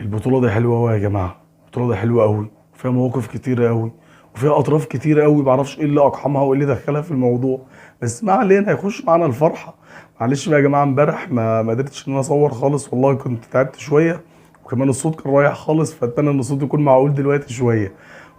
البطولة دي حلوة أوي يا جماعة. البطولة دي حلوة أوي وفيها مواقف كتيرة أوي وفيها أطراف كتيرة أوي، معرفش إيه اللي أقحمها وإيه اللي دخلها في الموضوع، بس ما علينا، هيخش معانا الفرحة. معلش بقى يا جماعة، امبارح ما قدرتش إن أنا أصور خالص، والله كنت تعبت شوية، وكمان الصوت كان رايح خالص، فأتمنى إن الصوت يكون معقول دلوقتي شوية.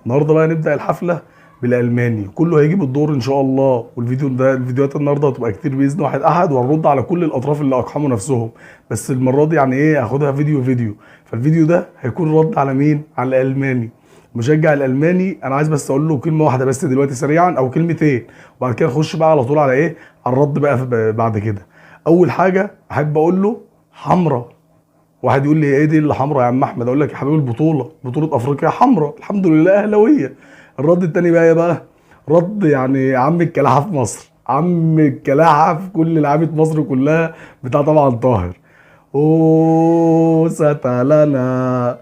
النهاردة بقى نبدأ الحفلة بالألماني، كله هيجي بالدور إن شاء الله، الفيديوهات النهاردة هتبقى كتير بإذن واحد أحد، وهنرد على كل الأطراف اللي أقحموا نفسهم. بس المرة دي يعني إيه، هاخدها فيديو فيديو. فالفيديو ده هيكون رد على مين؟ على الالماني. المشجع الالماني انا عايز بس اقول له كلمه واحده بس دلوقتي سريعا، او كلمتين، وبعد كده اخش بقى على طول على ايه، على الرد بقى بعد كده. اول حاجه احب اقول له حمرا. واحد يقول لي ايه دي اللي حمرا يا عم احمد؟ اقول لك يا حبيبي، بطوله افريقيا حمرا، الحمد لله اهلاويه. الرد التاني بقى ايه بقى؟ رد يعني عم الكلاحه في مصر، عم الكلاحه في كل لعيبه مصر كلها، بتاع طبعا طاهر. اوه ستلنا،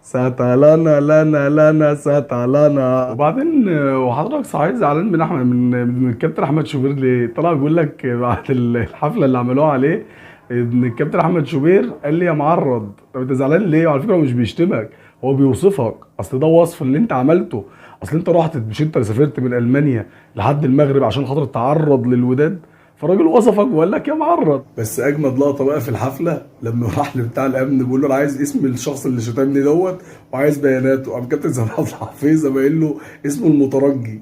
ستلنا لنا لنا ستلنا. وبعدين وحضرتك صحيح زعلان من احمد، من الكابتن احمد شوبير ليه؟ طلع بيقول لك بعد الحفله اللي عملوها عليه ان الكابتن احمد شوبير قال لي يا معرض. طب انت زعلان ليه؟ وعلى فكره هو مش بيشتمك، هو بيوصفك، اصل ده وصف اللي انت عملته. اصل انت رحت، مش انت اللي سافرت من المانيا لحد المغرب عشان خاطر تعرض للوداد؟ فالراجل وصفك وقال لك يا معرض. بس اجمد لقطه بقى في الحفله لما راح لبتاع الامن بيقول له انا عايز اسم الشخص اللي شتمني دوت، وعايز بياناته، قام كابتن سيد عبد الحفيظ قايل له اسمه المترجي.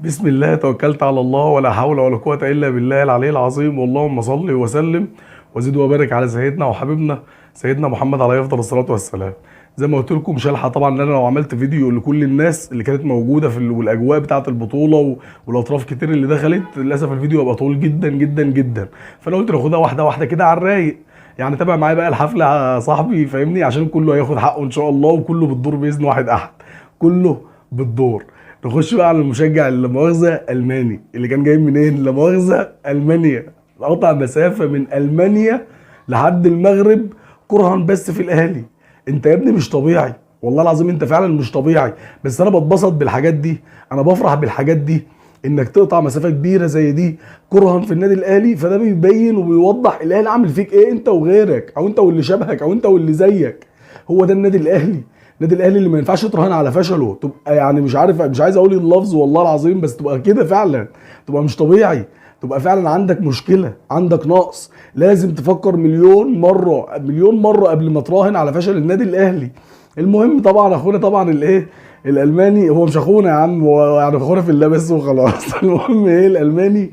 بسم الله توكلت على الله، ولا حول ولا قوة إلا بالله العلي العظيم، واللهم صل وسلم وزد وبارك على سيدنا وحبيبنا سيدنا محمد عليه أفضل الصلاة والسلام. زي ما قلت لكم مش هلحق طبعا ان انا لو عملت فيديو لكل الناس اللي كانت موجوده والاجواء بتاعه البطوله والاطراف كتير اللي دخلت، للاسف الفيديو هيبقى طويل جدا جدا جدا. فانا قلت ناخدها واحده واحده كده على الرايق. يعني تابع معايا بقى الحفله يا صاحبي، فاهمني، عشان كله هياخد حقه ان شاء الله، وكله بالدور باذن واحد احد، كله بالدور. نخش بقى على المشجع اللي لا مؤاخذه الماني، اللي كان جاي منين؟ لا مؤاخذه المانيا، قطع مسافه من المانيا لحد المغرب كرها بس في الاهلي. انت يا ابني مش طبيعي، والله العظيم انت فعلا مش طبيعي. بس انا بتبسط بالحاجات دي، انا بفرح بالحاجات دي، انك تقطع مسافه كبيره زي دي كرها في النادي الاهلي. فده بيبين وبيوضح الاهلي عامل فيك ايه، انت وغيرك، او انت واللي شبهك، او انت واللي زيك. هو ده النادي الاهلي. النادي الاهلي اللي ما ينفعش تراهن على فشله، تبقى يعني مش عارف، مش عايز اقول اللفظ والله العظيم، بس تبقى كده فعلا، تبقى مش طبيعي، تبقى فعلا عندك مشكله، عندك نقص. لازم تفكر مليون مره مليون مره قبل ما تراهن على فشل النادي الاهلي. المهم طبعا اخونا طبعا الايه الالماني، هو مش اخونا يا عم، هو يعني اخونا في الله بس وخلاص. المهم ايه، الالماني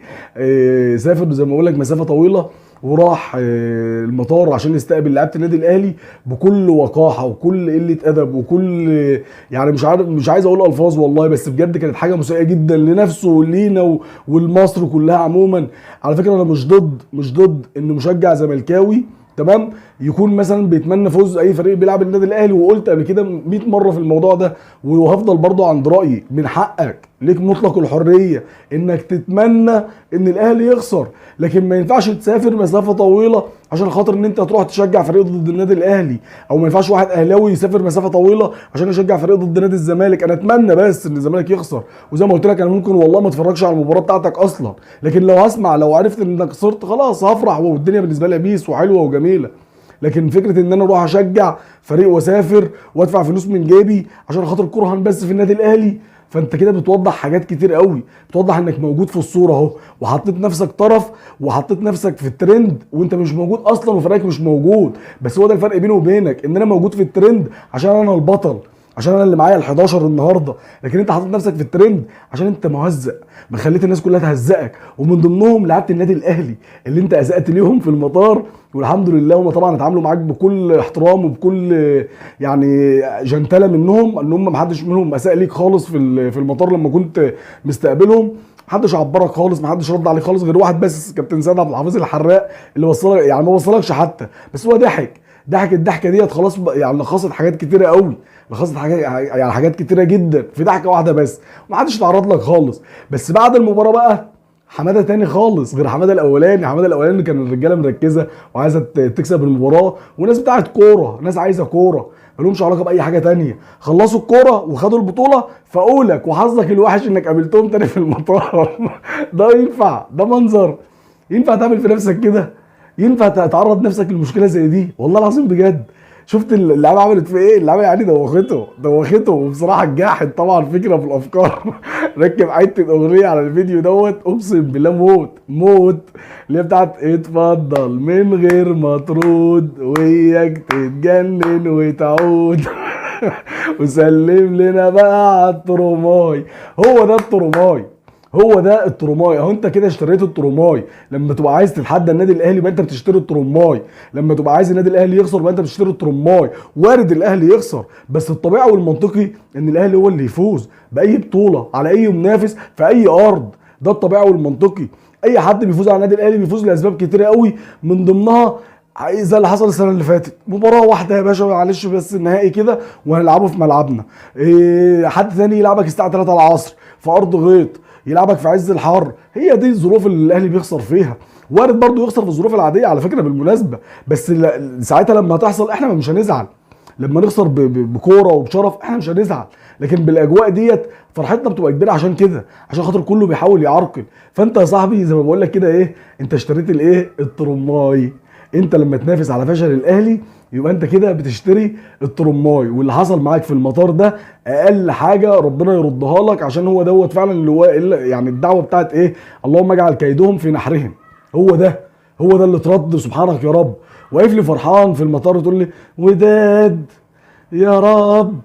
سافر زي ما بقول لك مسافه طويله، وراح المطار عشان يستقبل لعيبه النادي الاهلي بكل وقاحه وكل قله ادب وكل، يعني مش عارف، مش عايز اقول الفاظ والله، بس بجد كانت حاجه مسيئه جدا لنفسه ولينا ولمصر كلها عموما. على فكره انا مش ضد ان مشجع زملكاوي تمام يكون مثلا بيتمنى فوز اي فريق بيلعب النادي الاهلي، وقلت قبل كده 100 مره في الموضوع ده، وهفضل برضو عند رايي، من حقك، ليك مطلق الحريه انك تتمنى ان الاهلي يخسر، لكن ما ينفعش تسافر مسافه طويله عشان خاطر ان انت تروح تشجع فريق ضد النادي الاهلي، او ما ينفعش واحد اهلاوي يسافر مسافه طويله عشان يشجع فريق ضد نادي الزمالك. انا اتمنى بس ان الزمالك يخسر، وزي ما قلت لك انا ممكن والله ما اتفرجش على المباراه بتاعتك اصلا، لكن لو هسمع، لو عرفت انك خسرت خلاص هفرح، والدنيا بالنسبه لي بيس وحلوه وجميله. لكن فكره ان انا اروح اشجع فريق واسافر وادفع فلوس من جيبي عشان خاطر كرهن بس في النادي الاهلي، فانت كده بتوضح حاجات كتير قوي، بتوضح انك موجود في الصوره اهو، وحطيت نفسك طرف، وحطيت نفسك في الترند، وانت مش موجود اصلا وفريقك مش موجود. بس هو ده الفرق بيني وبينك، ان انا موجود في الترند عشان انا البطل، عشان انا اللي معايا ال11 النهارده، لكن انت حاطط نفسك في الترند عشان انت مهزأ، ما خليت الناس كلها تهزقك، ومن ضمنهم لعيبه النادي الاهلي اللي انت اسأت ليهم في المطار. والحمد لله هم طبعا اتعاملوا معاك بكل احترام وبكل يعني جنتله منهم، ان هم ما حدش منهم اساء ليك خالص في المطار لما كنت مستقبلهم. محدش عبرك خالص، محدش رد عليك خالص، غير واحد بس، كابتن سيد عبد الحفيظ الحراق، اللي وصلك يعني ما وصلكش حتى، بس هو ضحك الضحكه ديت خلاص يعني لخصت حاجات كتيره قوي، لخصت حاجات، يعني حاجات كتيره جدا في ضحكه واحده بس، ومحدش اتعرض لك خالص. بس بعد المباراه بقى حماده تاني خالص غير حماده الاولاني. حماده الاولاني كان الرجاله مركزه وعايزه تكسب المباراه، وناس بتاعت كوره، ناس عايزه كوره، مالهمش علاقه باي حاجه تانية، خلصوا الكوره وخدوا البطوله، فاقولك وحظك الوحش انك قابلتهم تاني في المطار. ده ينفع؟ ده منظر ينفع تعمل في نفسك كده؟ ينفع تعرض نفسك لمشكله زي دي؟ والله العظيم بجد. شفت اللعبه عملت في ايه؟ اللعبه يعني دوخته. وبصراحه الجاحد طبعا فكره في الافكار ركب حته اغنيه على الفيديو دوت، اقسم بالله موت اللي هي بتاعت اتفضل من غير ما ترد وياك تتجنن وتعود وسلم لنا بقى على التروماي. هو ده التروماي، هو ده التروماي. اهو انت كده اشتريت التروماي. لما تبقى عايز تتحدى النادي الاهلي يبقى انت بتشتري التروماي، لما تبقى عايز النادي الاهلي يخسر يبقى انت بتشتري التروماي. وارد الاهلي يخسر، بس الطبيعي والمنطقي ان الاهلي هو اللي يفوز باي بطوله على اي منافس في اي ارض. ده الطبيعي والمنطقي. اي حد بيفوز على النادي الاهلي بيفوز لاسباب كتيره قوي، من ضمنها زي اللي حصل السنه اللي فاتت، مباراه واحده يا باشا معلش بس النهائي كده وهنلعبه في ملعبنا. حد ثاني يلعبك الساعه 3 العصر في ارض غيط، يلعبك في عز الحر. هي دي الظروف اللي الاهلي بيخسر فيها. وارد برضه يخسر في الظروف العاديه على فكره بالمناسبه، بس ساعتها لما هتحصل احنا مش هنزعل. لما نخسر بكوره وبشرف احنا مش هنزعل، لكن بالاجواء ديت فرحتنا بتبقى كبيره عشان كده، عشان خاطر كله بيحاول يعرقل. فانت يا صاحبي زي ما بقول لك كده ايه، انت اشتريت الايه؟ الترماي. انت لما تنافس على فشل الاهلي يبقى انت كده بتشتري الترماي، واللي حصل معاك في المطار ده اقل حاجه ربنا يردها لك، عشان هو دوت فعلا اللي هو يعني الدعوه بتاعت ايه؟ اللهم اجعل كيدهم في نحرهم. هو ده اللي اترد. سبحانك يا رب. واقف لي فرحان في المطار وتقول لي وداد يا رب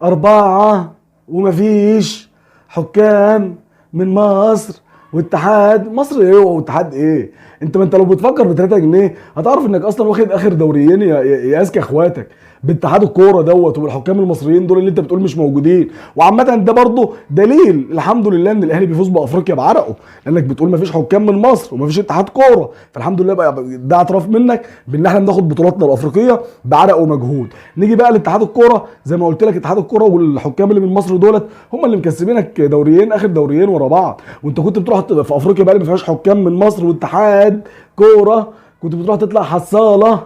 4 ومفيش حكام من مصر واتحاد مصر. ايه واتحاد ايه؟ انت ما انت لو بتفكر ب 3 جنيه هتعرف انك اصلا واخد اخر دوريين يا اذكى اخواتك باتحاد الكوره دوت وبالحكام المصريين دول اللي انت بتقول مش موجودين. وعامه ده برضه دليل الحمد لله ان الاهلي بيفوز بافريقيا بعرقه، لانك بتقول ما فيش حكام من مصر وما فيش اتحاد كوره، فالحمد لله بقى ده اعتراف منك بان احنا بناخد بطولاتنا الافريقيه بعرق ومجهود. نيجي بقى لاتحاد الكوره، زي ما قلت لك اتحاد الكوره والحكام اللي من مصر دولت هم اللي مكسبينك دوريين، اخر دوريين ورا بعض. وانت كنت بتروح في افريقيا بقى اللي ما فيهاش حكام من مصر واتحاد كوره، كنت بتروح تطلع حصاله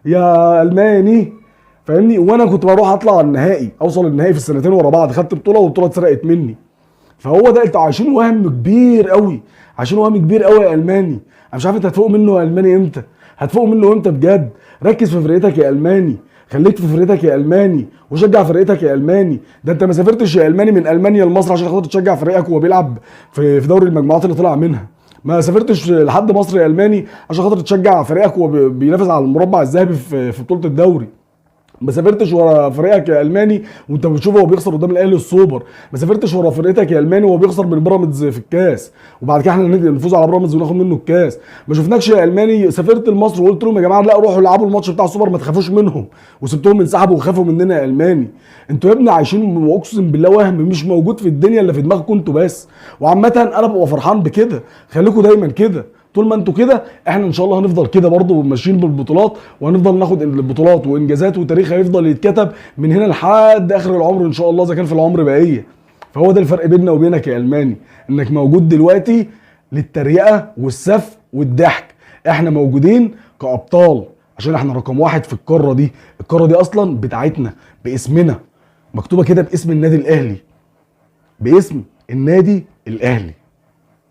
يا الماني، فاهمني؟ وانا كنت بروح اطلع النهائي، اوصل النهائي في السنتين ورا بعض، خدت بطوله والبطوله اتسرقت مني. فهو ده انتوا عايشين وهم كبير قوي، عايشين وهم كبير قوي يا الماني. انا مش عارف انت هتفوق منه يا الماني امتى، هتفوق منه امتى بجد. ركز في فرقتك يا الماني، خليك في فرقتك يا الماني وشجع فرقتك يا الماني. ده انت ما سافرتش يا الماني من المانيا لمصر عشان خاطر تشجع فريقك وهو بيلعب في دوري المجموعات اللي طلع منها. ما سافرتش لحد مصر يا الماني عشان خاطر تشجع فريقك وهو بينافس على المربع الذهبي في بطوله الدوري. ما سافرتش ورا فريقك يا الماني وانت بتشوفه وهو بيخسر قدام الاهلي السوبر. ما سافرتش ورا فرقتك يا الماني وهو بيخسر من بيراميدز في الكاس وبعد كده احنا نفوز على بيراميدز وناخد منه الكاس. ما شفناكش يا الماني سافرت لمصر وقلت لهم يا جماعه لا روحوا العبوا الماتش بتاع السوبر ما تخافوش منهم، وسبتهم ينسحبوا وخافوا مننا يا الماني. انتوا يا ابني عايشين اقسم بالله وهم مش موجود في الدنيا الا في دماغكم انتوا بس. وعامه انا ببقى فرحان بكده، خليكم دايما كده. طول ما انتوا كده احنا ان شاء الله هنفضل كده برضه ماشيين بالبطولات، وهنفضل ناخد البطولات وانجازات، وتاريخ هيفضل يتكتب من هنا لحد اخر العمر ان شاء الله اذا كان في العمر بقيه. فهو ده الفرق بيننا وبينك يا الماني، انك موجود دلوقتي للتريقه والسف والضحك. احنا موجودين كابطال عشان احنا رقم 1 في القاره دي. القاره دي اصلا بتاعتنا باسمنا، مكتوبه كده باسم النادي الاهلي، باسم النادي الاهلي.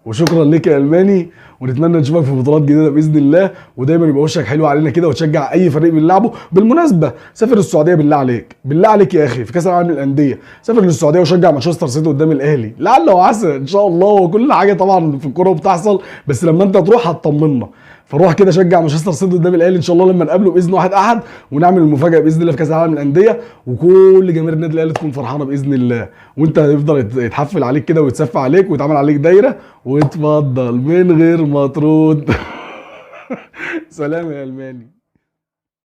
وشكرا لك يا الماني، ونتمنى نشوفك في بطولات جديده باذن الله، ودايما يبقى وشك حلو علينا كده وتشجع اي فريق بنلعبه. بالمناسبه سافر السعوديه بالله عليك، بالله عليك يا اخي، في كاس العالم للانديه سافر للسعوديه وشجع مانشستر سيتي قدام الاهلي، لعل وعسى ان شاء الله. وكل حاجه طبعا في الكوره بتحصل، بس لما انت تروح هتطمنا. فروح كده شجع مانشستر سيتي قدام الاهلي ان شاء الله لما نقابله باذن واحد احد، ونعمل المفاجاه باذن الله في كاس العالم للانديه، وكل جماهير النادي الاهلي تكون فرحانه باذن الله، وانت هيفضل يتحفل عليك كده ويتصفى عليك ويتعمل عليك دايره واتفضل من غير ما ترد. سلام يا الماني.